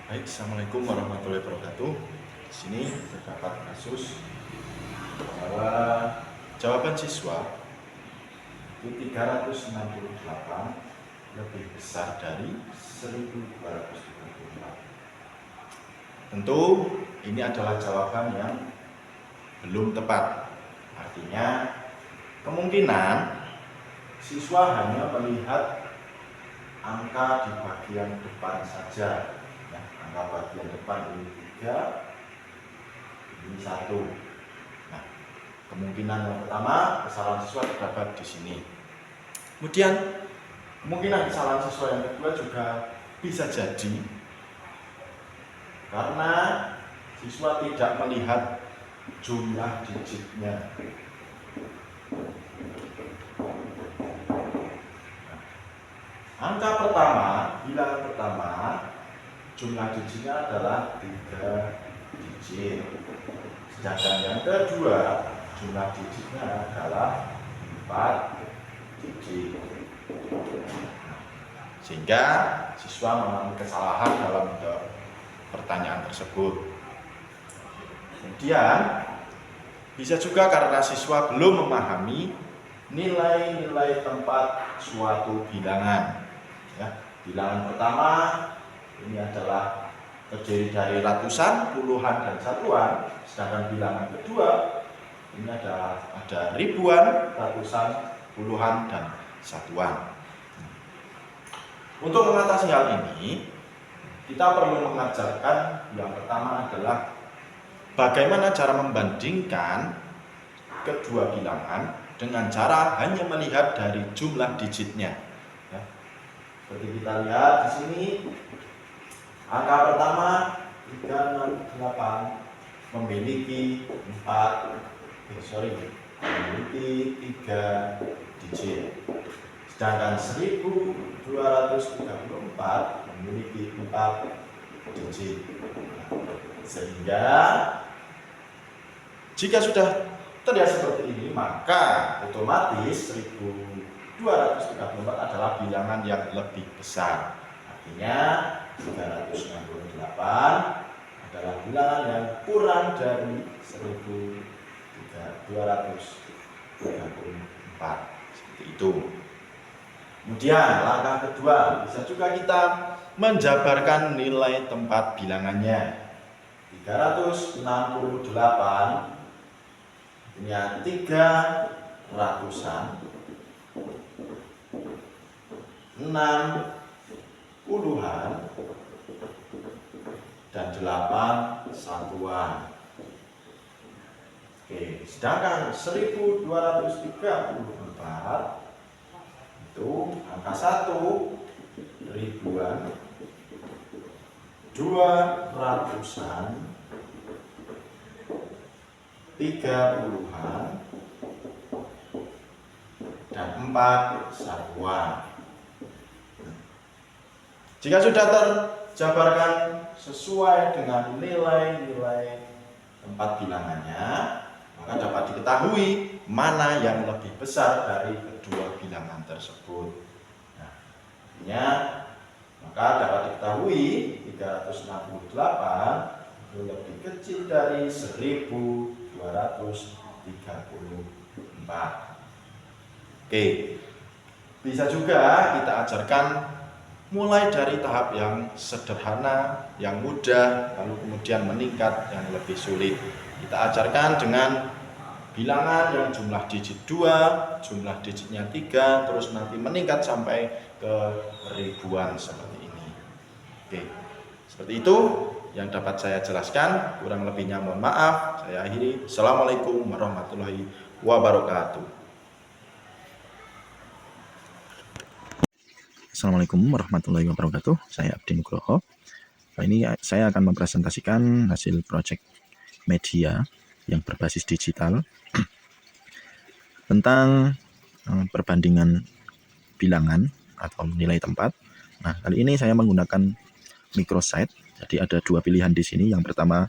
Baik, Assalamualaikum warahmatullahi wabarakatuh. Di sini terdapat kasus bahwa jawaban siswa itu 368 lebih besar dari 1234. Tentu ini adalah jawaban yang belum tepat. Artinya kemungkinan siswa hanya melihat angka di bagian depan saja. Ya, angka bagian depan ini 3, ini 1. Nah, kemungkinan yang pertama, kesalahan siswa terdapat di sini. Kemudian kemungkinan kesalahan siswa yang kedua juga bisa jadi karena siswa tidak melihat jumlah digitnya. Angka pertama, bilangan pertama, jumlah digitnya adalah 3 digit. Sedangkan yang kedua, jumlah digitnya adalah 4 digit. Sehingga siswa mengalami kesalahan dalam menjawab pertanyaan tersebut. Kemudian bisa juga karena siswa belum memahami nilai-nilai tempat suatu bilangan. Ya, bilangan pertama ini adalah terdiri dari ratusan, puluhan, dan satuan. Sedangkan bilangan kedua ini ada ribuan, ratusan, puluhan, dan satuan. Untuk mengatasi hal ini, kita perlu mengajarkan yang pertama adalah bagaimana cara membandingkan kedua bilangan dengan cara hanya melihat dari jumlah digitnya. Ya. Seperti kita lihat di sini, angka pertama 368 memiliki 3 digit. Sedangkan 1234 memiliki 4 digit. Sehingga jika sudah terlihat seperti ini, maka otomatis 1234 adalah bilangan yang lebih besar. Artinya 368 adalah bilangan yang kurang dari 1234. Seperti itu. Kemudian langkah kedua, bisa juga kita menjabarkan nilai tempat bilangannya. 368 punya 3 ratusan, 6 puluhan, dan 8 satuan. Oke, sedangkan 1234 itu angka 1 ribuan, 2 ratusan, 3 puluhan, dan 4 satuan. Jika sudah terjabarkan sesuai dengan nilai-nilai tempat bilangannya, maka dapat diketahui mana yang lebih besar dari kedua bilangan tersebut. Nah, artinya maka dapat diketahui 368 itu lebih kecil dari 1234. Oke, bisa juga kita ajarkan mulai dari tahap yang sederhana, yang mudah, lalu kemudian meningkat yang lebih sulit. Kita ajarkan dengan bilangan yang jumlah digit 2, jumlah digitnya 3, terus nanti meningkat sampai ke ribuan seperti ini. Oke, seperti itu yang dapat saya jelaskan. Kurang lebihnya mohon maaf. Saya akhiri. Assalamualaikum warahmatullahi wabarakatuh. Assalamualaikum warahmatullahi wabarakatuh. Saya Abdi Nugroho. Ini saya akan mempresentasikan hasil proyek media yang berbasis digital tentang perbandingan bilangan atau nilai tempat. Nah, kali ini saya menggunakan microsite. Jadi ada 2 pilihan di sini. Yang pertama,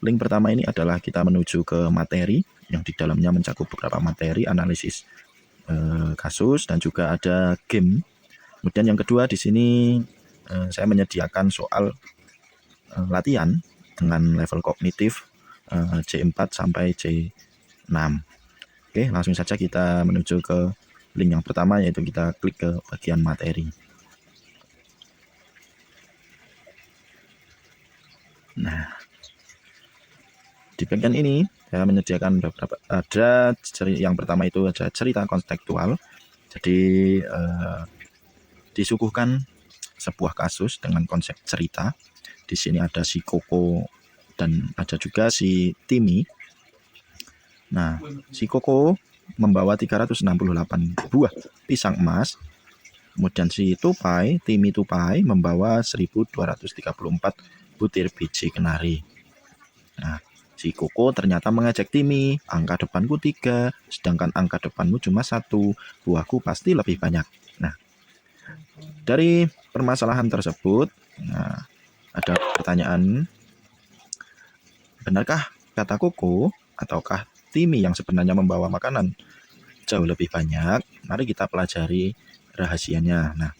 link pertama ini adalah kita menuju ke materi yang di dalamnya mencakup beberapa materi analisis kasus dan juga ada game. Kemudian yang kedua di sini saya menyediakan soal latihan dengan level kognitif C4 sampai C6. Oke, langsung saja kita menuju ke link yang pertama, yaitu kita klik ke bagian materi. Nah, di bagian ini saya menyediakan beberapa, yang pertama itu ada cerita kontekstual. Jadi disuguhkan sebuah kasus dengan konsep cerita. Di sini ada si Koko dan ada juga si Timmy. Nah, si Koko membawa 368 buah pisang emas. Kemudian si Timmy Tupai membawa 1234 butir biji kenari. Nah, si Koko ternyata mengajak Timmy, angka depanku 3, sedangkan angka depanmu cuma 1, buahku pasti lebih banyak. Nah, dari permasalahan tersebut, ada pertanyaan, benarkah kata Koko ataukah Timmy yang sebenarnya membawa makanan jauh lebih banyak? Mari kita pelajari rahasianya. Nah,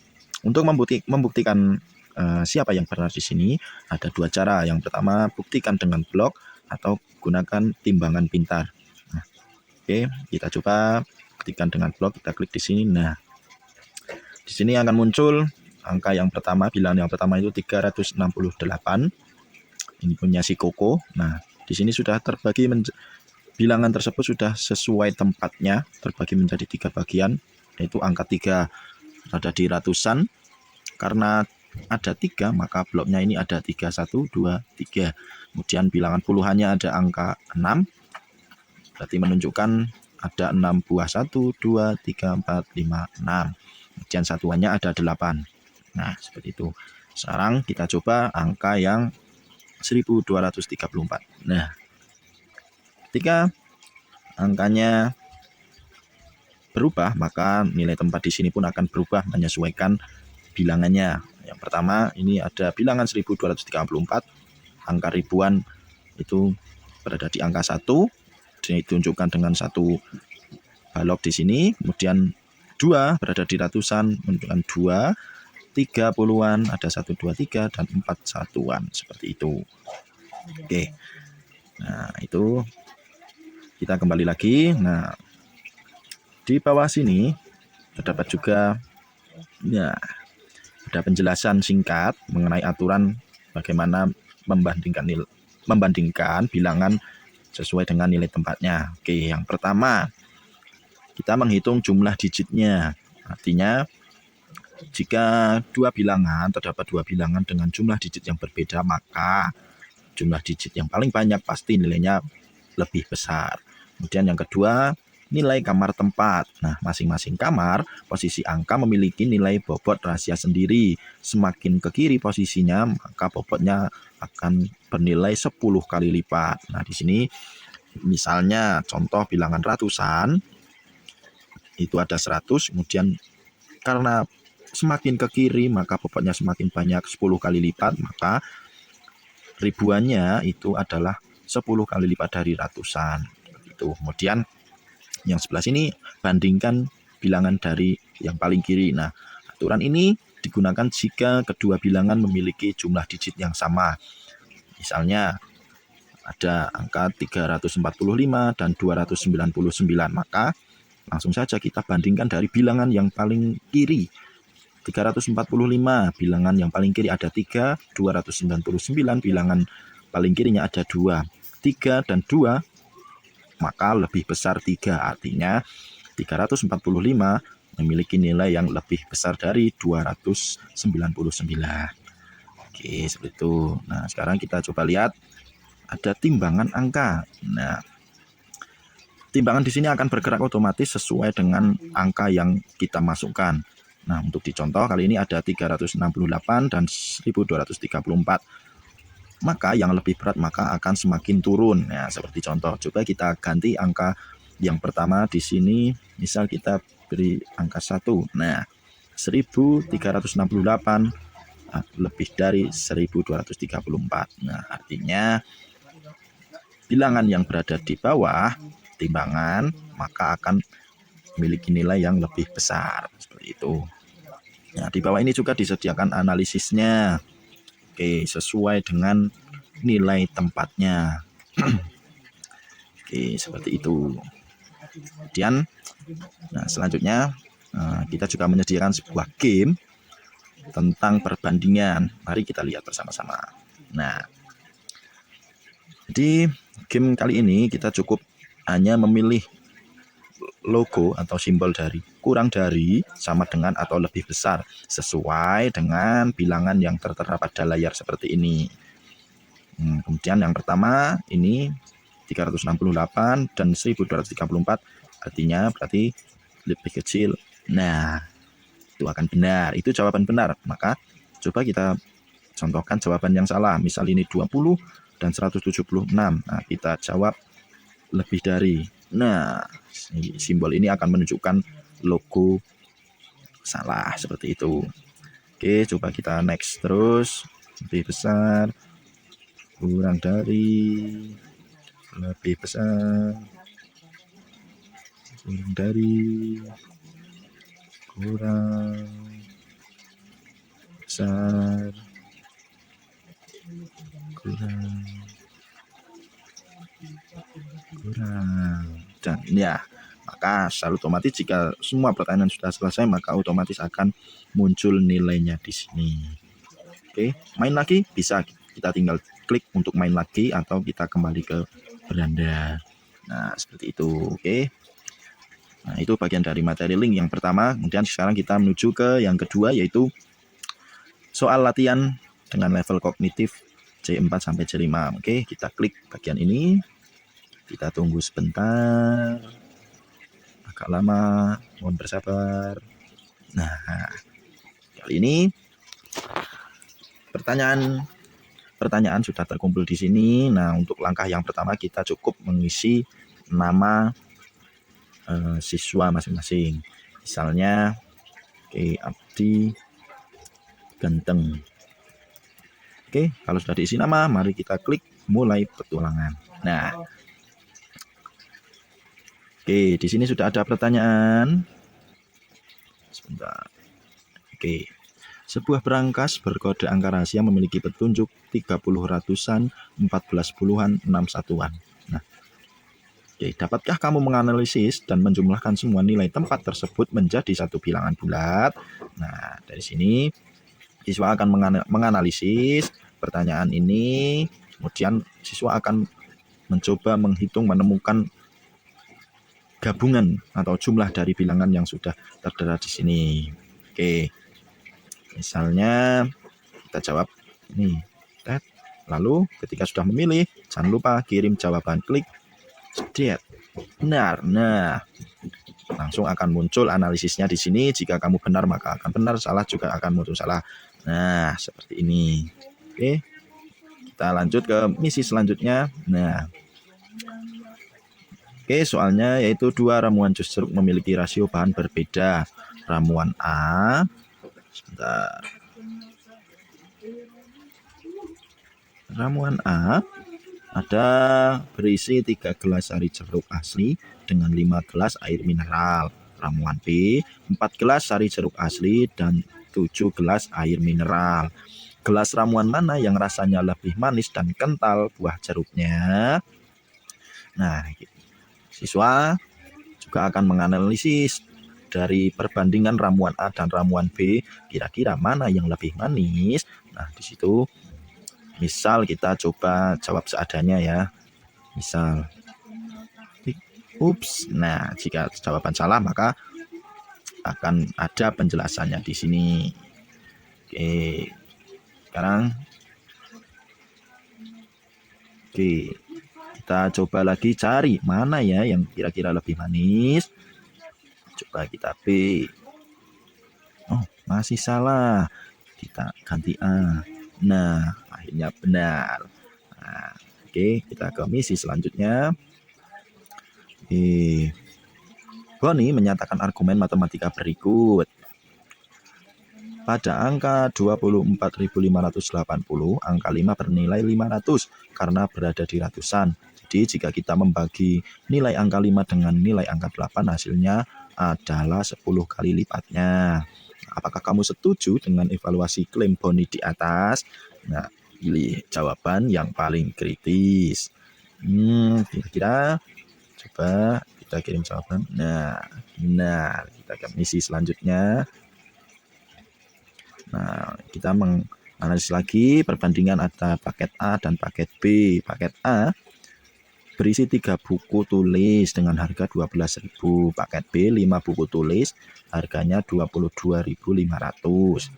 untuk membuktikan siapa yang benar di sini, ada dua cara. Yang pertama, buktikan dengan blok atau gunakan timbangan pintar. Nah, oke, kita coba buktikan dengan blok. Kita klik di sini. Nah, di sini akan muncul angka yang pertama, bilangan yang pertama itu 368. Ini punya si Koko. Nah, di sini sudah terbagi bilangan tersebut sudah sesuai tempatnya, terbagi menjadi 3 bagian, yaitu angka 3 ada di ratusan. Karena ada 3, maka bloknya ini ada 3, 1, 2, 3. Kemudian bilangan puluhannya ada angka 6, berarti menunjukkan ada 6 buah, 1, 2, 3, 4, 5, 6. Kemudian satuannya ada 8. Nah, seperti itu. Sekarang kita coba angka yang 1234. Nah, ketika angkanya berubah, maka nilai tempat di sini pun akan berubah menyesuaikan bilangannya. Yang pertama, ini ada bilangan 1234, angka ribuan itu berada di angka 1, ditunjukkan dengan 1 balok di sini. Kemudian 2 berada di ratusan, menunjukkan 2, 3 puluhan, ada 1, 2, 3, dan 4 satuan, seperti itu. Oke, nah itu kita kembali lagi. Nah, di bawah sini terdapat juga ada penjelasan singkat mengenai aturan bagaimana membandingkan bilangan sesuai dengan nilai tempatnya. Oke, yang pertama kita menghitung jumlah digitnya. Artinya jika terdapat dua bilangan dengan jumlah digit yang berbeda, maka jumlah digit yang paling banyak pasti nilainya lebih besar. Kemudian yang kedua, nilai kamar tempat. Nah, masing-masing kamar, posisi angka memiliki nilai bobot rahasia sendiri. Semakin ke kiri posisinya, maka bobotnya akan bernilai 10 kali lipat. Nah, di sini misalnya contoh bilangan ratusan, itu ada 100, kemudian karena semakin ke kiri, maka bobotnya semakin banyak, 10 kali lipat, maka ribuannya itu adalah 10 kali lipat dari ratusan. Itu. Kemudian yang sebelah sini bandingkan bilangan dari yang paling kiri. Nah, aturan ini digunakan jika kedua bilangan memiliki jumlah digit yang sama. Misalnya ada angka 345 dan 299, maka langsung saja kita bandingkan dari bilangan yang paling kiri. 345 bilangan yang paling kiri ada 3, 299 bilangan paling kirinya ada 2. 3 dan 2 maka lebih besar 3, artinya 345 memiliki nilai yang lebih besar dari 299. Oke, seperti itu. Nah, sekarang kita coba lihat ada timbangan angka. Nah, timbangan di sini akan bergerak otomatis sesuai dengan angka yang kita masukkan. Nah, untuk dicontoh kali ini ada 368 dan 1234. Maka yang lebih berat maka akan semakin turun. Nah, seperti contoh, coba kita ganti angka yang pertama di sini, misal kita beri angka 1. Nah, 1368 lebih dari 1234. Nah, artinya bilangan yang berada di bawah timbangan maka akan memiliki nilai yang lebih besar, seperti itu. Nah, Nah, di bawah ini juga disediakan analisisnya. Oke, sesuai dengan nilai tempatnya. Oke, seperti itu. Kemudian, nah selanjutnya kita juga menyediakan sebuah game tentang perbandingan. Mari kita lihat bersama-sama. Nah, di game kali ini kita cukup hanya memilih logo atau simbol dari kurang dari, sama dengan, atau lebih besar sesuai dengan bilangan yang tertera pada layar seperti ini. Kemudian yang pertama ini 368 dan 1234, artinya berarti lebih kecil. Nah, itu akan benar, itu jawaban benar. Maka coba kita contohkan jawaban yang salah. Misal ini 20 dan 176. Nah, kita jawab lebih dari. Nah, simbol ini akan menunjukkan logo salah seperti itu. Oke, coba kita next terus. Lebih besar, kurang dari, lebih besar, kurang dari, kurang besar, kurang, dan ya, maka secara otomatis jika semua pertanyaan sudah selesai, maka otomatis akan muncul nilainya di sini. Oke, main lagi bisa, kita tinggal klik untuk main lagi atau kita kembali ke beranda. Nah, seperti itu. Oke. Nah, itu bagian dari materi link yang pertama. Kemudian sekarang kita menuju ke yang kedua, yaitu soal latihan dengan level kognitif C4 sampai C5. Oke, kita klik bagian ini. Kita tunggu sebentar. Agak lama, mohon bersabar. Nah, kali ini pertanyaan sudah terkumpul di sini. Nah, untuk langkah yang pertama kita cukup mengisi nama siswa masing-masing. Misalnya, Abdi Ganteng. Oke, kalau sudah diisi nama, mari kita klik mulai petualangan. Nah, oke, di sini sudah ada pertanyaan. Sebentar. Oke. Sebuah berangkas berkode angka rahasia memiliki petunjuk 30 ratusan, 14 puluhan, 6 satuan. Nah, oke, dapatkah kamu menganalisis dan menjumlahkan semua nilai tempat tersebut menjadi satu bilangan bulat? Nah, dari sini siswa akan menganalisis pertanyaan ini, kemudian siswa akan mencoba menghitung, menemukan gabungan atau jumlah dari bilangan yang sudah tertera di sini. Oke, misalnya kita jawab ini, lalu ketika sudah memilih, jangan lupa kirim jawaban, klik sediat benar. Nah, langsung akan muncul analisisnya di sini. Jika kamu benar maka akan benar, salah juga akan muncul salah. Nah, seperti ini. Oke, kita lanjut ke misi selanjutnya. Nah, oke, soalnya yaitu dua ramuan jus jeruk memiliki rasio bahan berbeda. Ramuan A, sebentar. Ramuan A ada berisi 3 gelas sari jeruk asli dengan 5 gelas air mineral. Ramuan B, 4 gelas sari jeruk asli dan 7 gelas air mineral. Gelas ramuan mana yang rasanya lebih manis dan kental buah jeruknya? Nah, siswa juga akan menganalisis dari perbandingan ramuan A dan ramuan B, kira-kira mana yang lebih manis. Nah, di situ misal kita coba jawab seadanya ya. Misal, ups. Nah, jika jawaban salah maka akan ada penjelasannya di sini. Oke, sekarang kita coba lagi cari mana ya yang kira-kira lebih manis. Coba kita B. Oh, masih salah. Kita ganti A. Nah, akhirnya benar. Nah, oke, kita ke misi selanjutnya. Boni menyatakan argumen matematika berikut. Pada angka 24.580, angka 5 bernilai 500 karena berada di ratusan. Jadi jika kita membagi nilai angka 5 dengan nilai angka 8, hasilnya adalah 10 kali lipatnya. apakah kamu setuju dengan evaluasi klaim Boni di atas? Nah, pilih jawaban yang paling kritis. Kira-kira coba kita kirim jawaban. Nah, kita ke misi selanjutnya. Nah, kita menganalisis lagi perbandingan ada paket A dan paket B. Paket A berisi 3 buku tulis dengan harga 12.000. Paket B 5 buku tulis, harganya 22.500.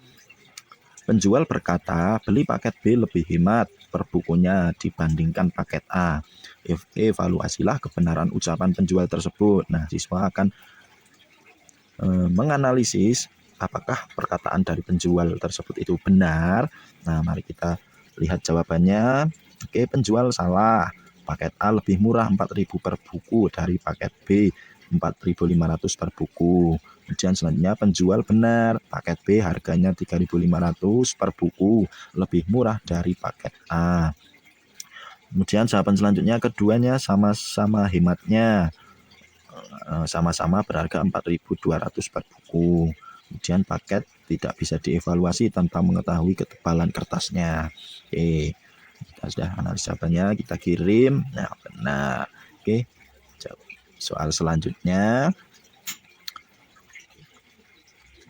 Penjual berkata beli paket B lebih hemat per bukunya dibandingkan paket A. Evaluasilah kebenaran ucapan penjual tersebut. Nah, siswa akan menganalisis apakah perkataan dari penjual tersebut itu benar. Nah, mari kita lihat jawabannya. Oke, penjual salah. Paket A lebih murah 4.000 per buku dari paket B 4.500 per buku. Kemudian selanjutnya penjual benar, paket B harganya 3.500 per buku, lebih murah dari paket A. Kemudian jawaban selanjutnya keduanya sama-sama hematnya, sama-sama berharga 4.200 per buku. Kemudian paket tidak bisa dievaluasi tanpa mengetahui ketebalan kertasnya. Oke, kita sudah analisa jawabannya, kita kirim. Nah, benar. Oke, soal selanjutnya,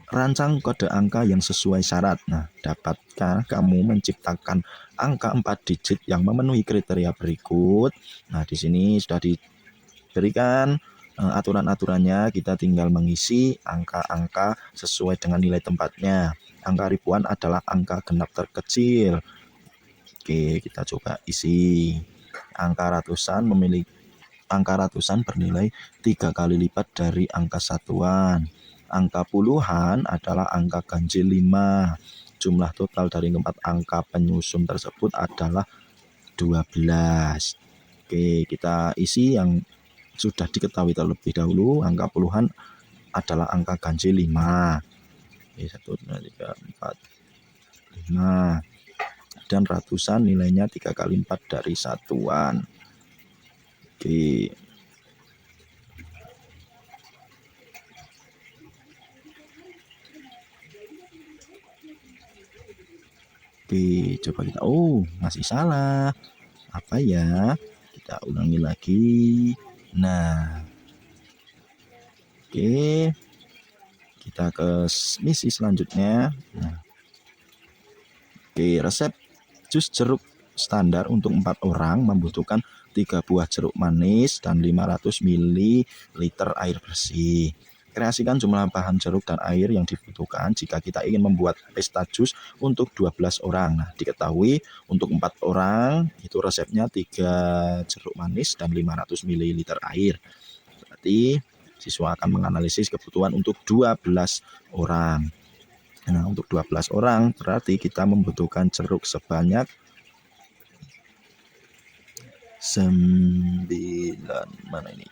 rancang kode angka yang sesuai syarat. Nah, dapatkah kamu menciptakan angka 4 digit yang memenuhi kriteria berikut? Nah, di sini sudah diberikan aturan-aturannya, kita tinggal mengisi angka-angka sesuai dengan nilai tempatnya. Angka ribuan adalah angka genap terkecil. Oke, kita coba isi. Angka ratusan bernilai 3 kali lipat dari angka satuan. Angka puluhan adalah angka ganjil 5. Jumlah total dari keempat angka penyusun tersebut adalah 12. Oke, kita isi yang sudah diketahui terlebih dahulu. Angka puluhan adalah angka ganjil 5. Oke, 1, 2, 3, 4, 5. Dan ratusan nilainya 3 kali 4 dari satuan. Oke. Oke, coba kita. Oh, masih salah. Apa ya? Kita ulangi lagi. Nah, oke. Kita ke misi selanjutnya. Nah, oke, resep jus jeruk standar untuk 4 orang membutuhkan 3 buah jeruk manis dan 500 ml air bersih. Kreasikan jumlah bahan jeruk dan air yang dibutuhkan jika kita ingin membuat pesta jus untuk 12 orang. Nah, diketahui untuk 4 orang itu resepnya 3 jeruk manis dan 500 ml air. Berarti siswa akan menganalisis kebutuhan untuk 12 orang. Nah, untuk 12 orang berarti kita membutuhkan jeruk sebanyak 9. Mana ini?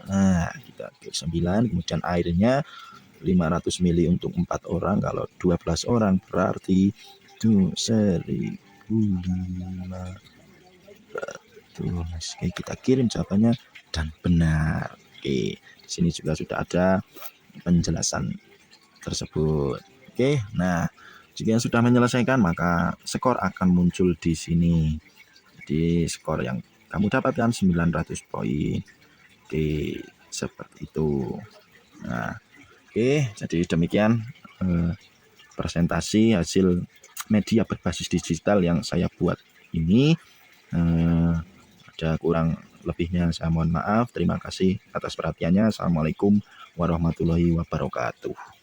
Nah, kita klik 9, kemudian airnya 500 ml untuk 4 orang. Kalau 12 orang berarti 1.500. Oke, kita kirim jawabannya dan benar. Oke, di sini juga sudah ada penjelasan tersebut. Oke, nah jika sudah menyelesaikan maka skor akan muncul di sini. Jadi skor yang kamu dapatkan 900 poin. Oke, seperti itu. Nah, oke, jadi demikian presentasi hasil media berbasis digital yang saya buat ini. Ada kurang lebihnya saya mohon maaf. Terima kasih atas perhatiannya. Assalamualaikum warahmatullahi wabarakatuh.